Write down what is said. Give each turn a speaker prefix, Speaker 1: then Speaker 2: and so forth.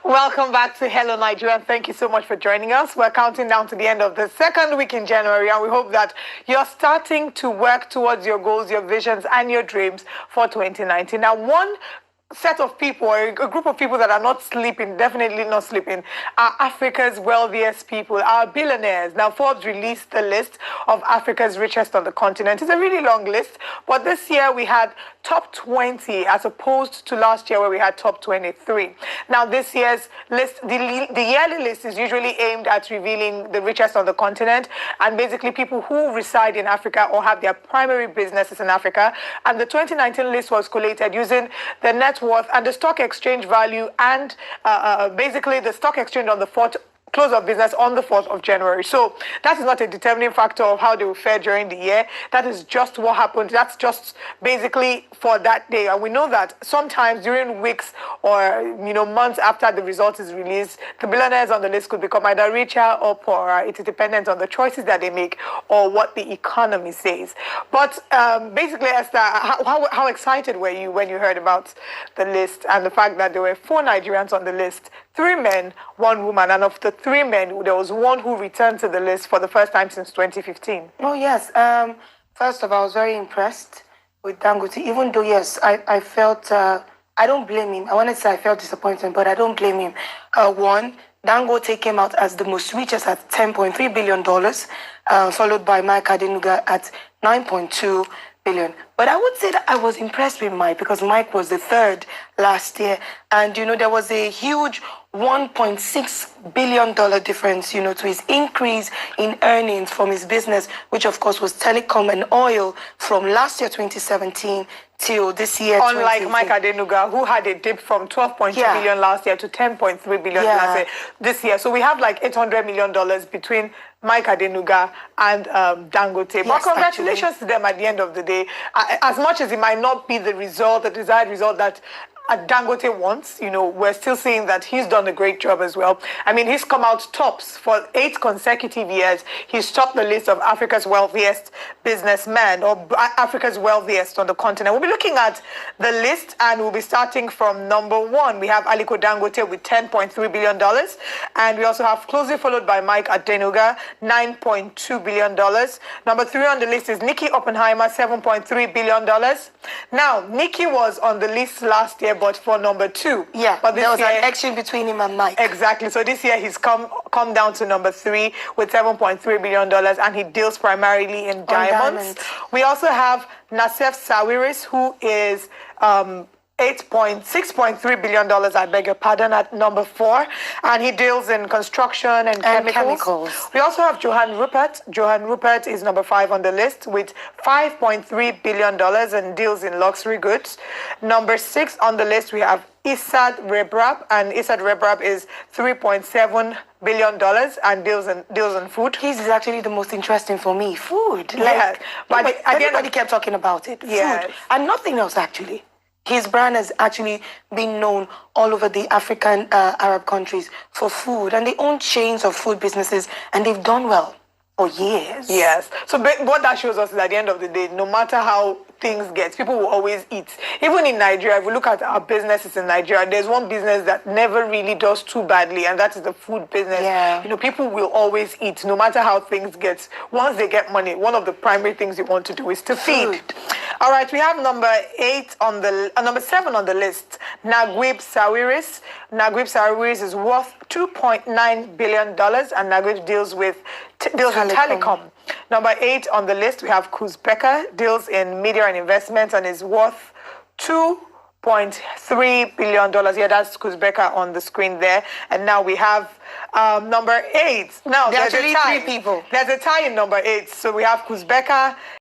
Speaker 1: Welcome back to Hello Nigeria, and thank you so much for joining us. We're counting down to the end of the second week in January, and we hope that you're starting to work towards your goals, your visions, and your dreams for 2019. Now, one set of people, or a group of people that are not sleeping, definitely not sleeping, are Africa's wealthiest people, our billionaires. Now, Forbes released the list of Africa's richest on the continent. It's a really long list, but this year we had top 20 as opposed to last year where we had top 23. Now, this year's list, the yearly list is usually aimed at revealing the richest on the continent, and basically people who reside in Africa or have their primary businesses in Africa. And the 2019 list was collated using the net worth and the stock exchange value, and basically the stock exchange on the close of business on the 4th of January. So that is not a determining factor of how they will fare during the year. That is just what happened. That's just basically for that day. And we know that sometimes during weeks or months after the result is released, the billionaires on the list could become either richer or poorer. It is dependent on the choices that they make or what the economy says. But basically, Esther, how excited were you when you heard about the list and the fact that there were 4 Nigerians on the list, 3 men, 1 woman, and of the 3 men, there was 1 who returned to the list for the first time since 2015.
Speaker 2: Oh, yes. First of all, I was very impressed with Dangote, even though, yes, I felt, I don't blame him. I wanted to say I felt disappointed, but I don't blame him. One, Dangote came out as the most richest at $10.3 billion, followed by Mike Adenuga at $9.2 billion. But I would say that I was impressed with Mike because Mike was the 3rd last year. And, there was a huge $1.6 billion difference, to his increase in earnings from his business, which of course was telecom and oil from last year, 2017, till this year.
Speaker 1: Unlike Mike Adenuga, who had a dip from 12.2 billion last year to 10.3 billion this year. So we have like $800 million between Mike Adenuga and Dangote. Yes, but congratulations to them at the end of the day. As much as it might not be the desired result that Dangote wants, we're still seeing that he's done a great job as well. I mean, he's come out tops for 8 consecutive years. He's topped the list of Africa's wealthiest businessmen, or Africa's wealthiest on the continent. We'll be looking at the list, and we'll be starting from number 1. We have Aliko Dangote with $10.3 billion, and we also have closely followed by Mike Adenuga, $9.2 billion. Number 3 on the list is Nikki Oppenheimer, $7.3 billion. Now, Nikki was on the list last year, but for number 2.
Speaker 2: Yeah,
Speaker 1: but
Speaker 2: there was an action between him and Mike.
Speaker 1: Exactly. So this year he's come down to number 3 with $7.3 billion, and he deals primarily in diamonds. We also have Nassef Sawiris, who is $6.3 billion, I beg your pardon, at number 4, and he deals in construction and chemicals. We also have Johan Rupert. Johan Rupert is number 5 on the list with $5.3 billion and deals in luxury goods. Number 6 on the list, we have Isad Rebrab, and Isad Rebrab is $3.7 billion and deals in food.
Speaker 2: His is actually the most interesting for me. Food.
Speaker 1: Yeah.
Speaker 2: But everybody kept talking about it.
Speaker 1: Yes.
Speaker 2: Food. And nothing else, actually. His brand has actually been known all over the African Arab countries for food, and they own chains of food businesses, and they've done well for years.
Speaker 1: Yes. So what that shows us is at the end of the day, no matter how things get, people will always eat. Even in Nigeria, if we look at our businesses in Nigeria, there's one business that never really does too badly, and that is the food business.
Speaker 2: Yeah.
Speaker 1: People will always eat, no matter how things get. Once they get money, one of the primary things you want to do is to feed. All right, we have number 7 on the list, Naguib Sawiris. Naguib Sawiris is worth $2.9 billion, and Naguib deals in telecom. Number 8 on the list, we have Kuzbeka, deals in media and investments, and is worth $2.3 billion. Yeah, that's Kuzbeka on the screen there. And now we have number 8. Now,
Speaker 2: there's actually 3 people.
Speaker 1: There's a tie in number 8. So we have Kuzbeka,